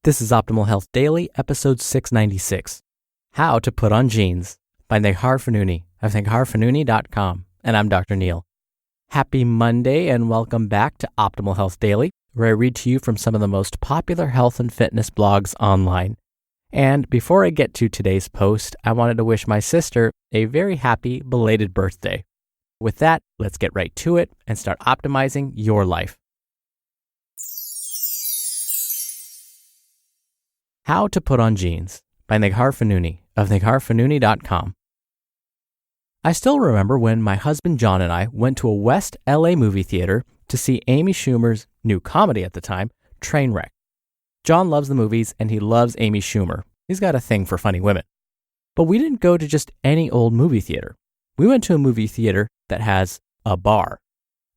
This is Optimal Health Daily, episode 696, How to Put on Jeans by Neghar Fonooni of negharfonooni.com, and I'm Dr. Neil. Happy Monday and welcome back to Optimal Health Daily, where I read to you from some of the most popular health and fitness blogs online. And before I get to today's post, I wanted to wish my sister a very happy belated birthday. With that, let's get right to it and start optimizing your life. How to Put on Jeans by Neghar Fonooni of negharfonooni.com. I still remember when my husband John and I went to a West LA movie theater to see Amy Schumer's new comedy at the time, Trainwreck. John loves the movies and he loves Amy Schumer. He's got a thing for funny women. But we didn't go to just any old movie theater. We went to a movie theater that has a bar.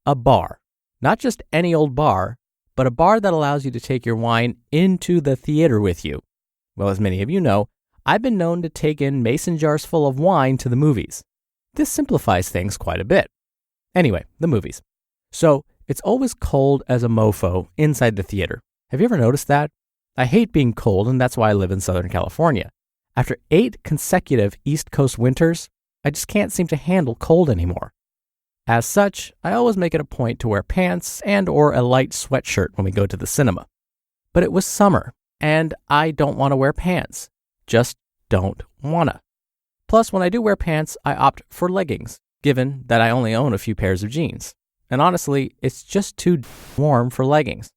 A bar. Not just any old bar, but a bar that allows you to take your wine into the theater with you. Well, as many of you know, I've been known to take in mason jars full of wine to the movies. This simplifies things quite a bit. Anyway, the movies. So, it's always cold as a mofo inside the theater. Have you ever noticed that? I hate being cold, and that's why I live in Southern California. After 8 consecutive East Coast winters, I just can't seem to handle cold anymore. As such, I always make it a point to wear pants and or a light sweatshirt when we go to the cinema. But it was summer, and I don't want to wear pants. Just don't wanna. Plus, when I do wear pants, I opt for leggings, given that I only own a few pairs of jeans. And honestly, it's just too warm for leggings.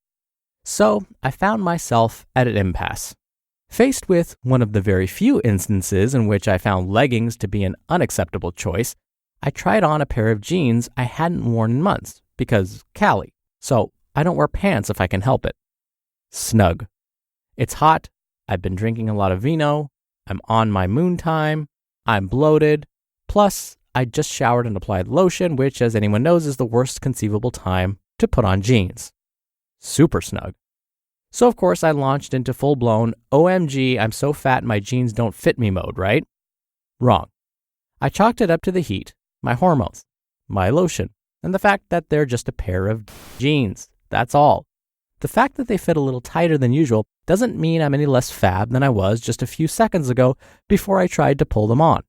So, I found myself at an impasse. Faced with one of the very few instances in which I found leggings to be an unacceptable choice, I tried on a pair of jeans I hadn't worn in months, because Cali, so I don't wear pants if I can help it. Snug. It's hot, I've been drinking a lot of vino, I'm on my moon time, I'm bloated, plus I just showered and applied lotion, which as anyone knows is the worst conceivable time to put on jeans. Super snug. So of course I launched into full-blown OMG, I'm so fat my jeans don't fit me mode, right? Wrong. I chalked it up to the heat, my hormones, my lotion, and the fact that they're just a pair of jeans. That's all. The fact that they fit a little tighter than usual doesn't mean I'm any less fab than I was just a few seconds ago before I tried to pull them on.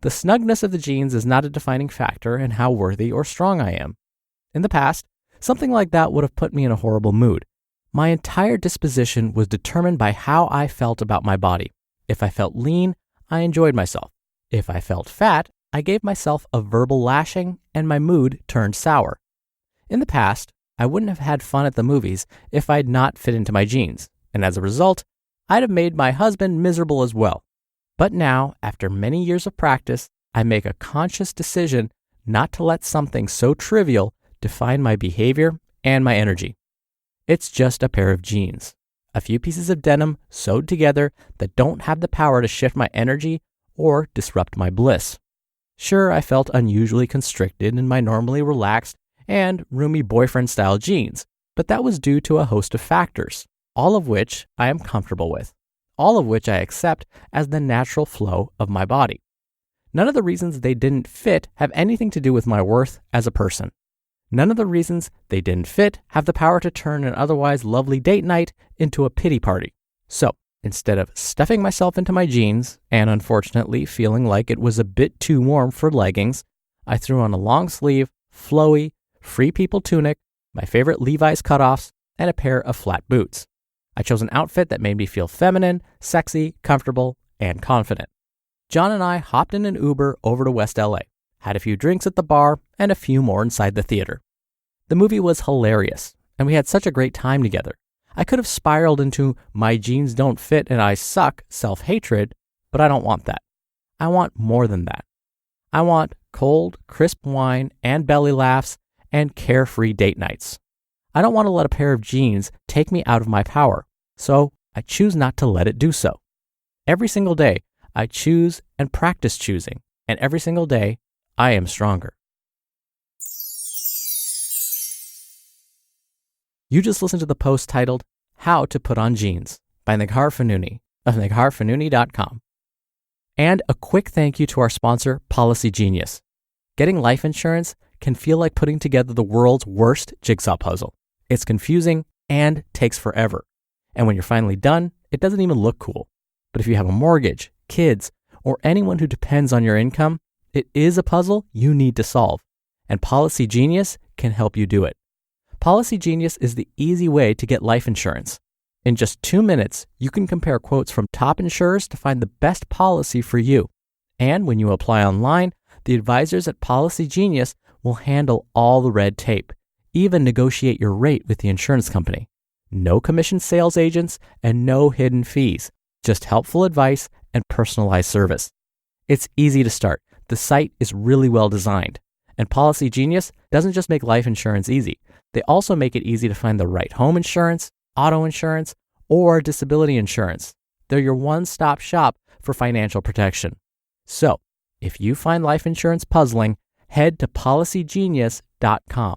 The snugness of the jeans is not a defining factor in how worthy or strong I am. In the past, something like that would have put me in a horrible mood. My entire disposition was determined by how I felt about my body. If I felt lean, I enjoyed myself. If I felt fat, I gave myself a verbal lashing and my mood turned sour. In the past, I wouldn't have had fun at the movies if I'd not fit into my jeans, and as a result, I'd have made my husband miserable as well. But now, after many years of practice, I make a conscious decision not to let something so trivial define my behavior and my energy. It's just a pair of jeans, a few pieces of denim sewed together that don't have the power to shift my energy or disrupt my bliss. Sure, I felt unusually constricted in my normally relaxed and roomy boyfriend-style jeans, but that was due to a host of factors, all of which I am comfortable with, all of which I accept as the natural flow of my body. None of the reasons they didn't fit have anything to do with my worth as a person. None of the reasons they didn't fit have the power to turn an otherwise lovely date night into a pity party. So, instead of stuffing myself into my jeans and unfortunately feeling like it was a bit too warm for leggings, I threw on a long sleeve, flowy, Free People tunic, my favorite Levi's cutoffs, and a pair of flat boots. I chose an outfit that made me feel feminine, sexy, comfortable, and confident. John and I hopped in an Uber over to West LA, had a few drinks at the bar, and a few more inside the theater. The movie was hilarious, and we had such a great time together. I could have spiraled into my jeans don't fit and I suck self-hatred, but I don't want that. I want more than that. I want cold, crisp wine and belly laughs and carefree date nights. I don't want to let a pair of jeans take me out of my power, so I choose not to let it do so. Every single day, I choose and practice choosing, and every single day, I am stronger. You just listened to the post titled, How to Put on Jeans by Neghar Fonooni of negharfonooni.com. And a quick thank you to our sponsor, Policygenius. Getting life insurance can feel like putting together the world's worst jigsaw puzzle. It's confusing and takes forever. And when you're finally done, it doesn't even look cool. But if you have a mortgage, kids, or anyone who depends on your income, it is a puzzle you need to solve. And Policygenius can help you do it. Policygenius is the easy way to get life insurance. In just 2 minutes, you can compare quotes from top insurers to find the best policy for you. And when you apply online, the advisors at Policygenius will handle all the red tape, even negotiate your rate with the insurance company. No commission sales agents and no hidden fees, just helpful advice and personalized service. It's easy to start. The site is really well designed. And Policygenius doesn't just make life insurance easy. They also make it easy to find the right home insurance, auto insurance, or disability insurance. They're your one-stop shop for financial protection. So, if you find life insurance puzzling, head to Policygenius.com.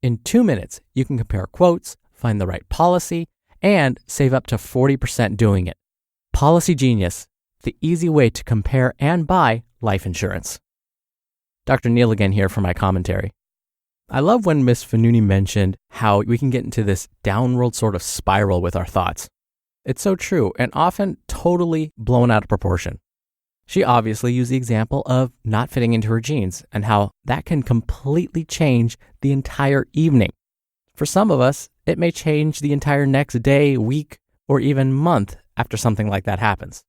In 2 minutes, you can compare quotes, find the right policy, and save up to 40% doing it. Policygenius, the easy way to compare and buy life insurance. Dr. Neil again here for my commentary. I love when Ms. Fonooni mentioned how we can get into this downward sort of spiral with our thoughts. It's so true and often totally blown out of proportion. She obviously used the example of not fitting into her jeans and how that can completely change the entire evening. For some of us, it may change the entire next day, week, or even month after something like that happens.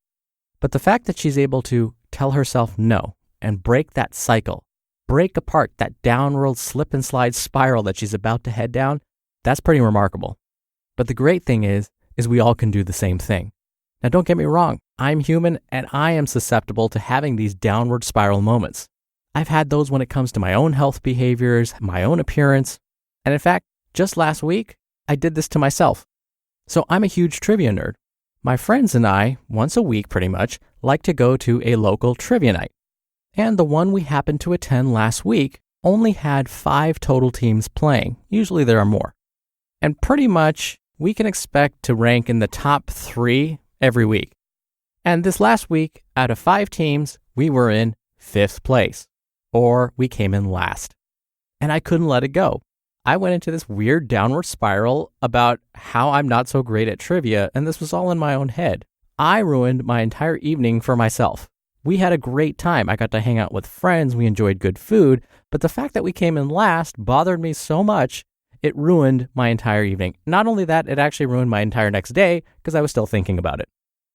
But the fact that she's able to tell herself no and break that cycle, break apart that downward slip and slide spiral that she's about to head down, that's pretty remarkable. But the great thing is we all can do the same thing. Now don't get me wrong, I'm human and I am susceptible to having these downward spiral moments. I've had those when it comes to my own health behaviors, my own appearance, and in fact, just last week, I did this to myself. So I'm a huge trivia nerd. My friends and I, once a week pretty much, like to go to a local trivia night. And the one we happened to attend last week only had 5 total teams playing. Usually there are more. And pretty much we can expect to rank in the top 3 every week. And this last week, out of 5 teams, we were in 5th place, or we came in last. And I couldn't let it go. I went into this weird downward spiral about how I'm not so great at trivia, and this was all in my own head. I ruined my entire evening for myself. We had a great time. I got to hang out with friends. We enjoyed good food. But the fact that we came in last bothered me so much, it ruined my entire evening. Not only that, it actually ruined my entire next day because I was still thinking about it.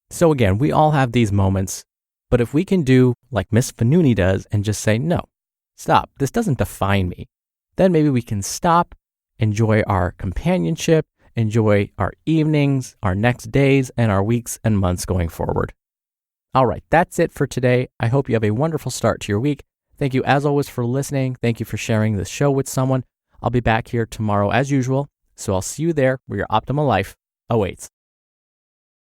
So again, we all have these moments. But if we can do like Miss Fonooni does and just say, no, stop, this doesn't define me, then maybe we can stop, enjoy our companionship, enjoy our evenings, our next days, and our weeks and months going forward. All right, that's it for today. I hope you have a wonderful start to your week. Thank you, as always, for listening. Thank you for sharing this show with someone. I'll be back here tomorrow as usual, so I'll see you there where your optimal life awaits.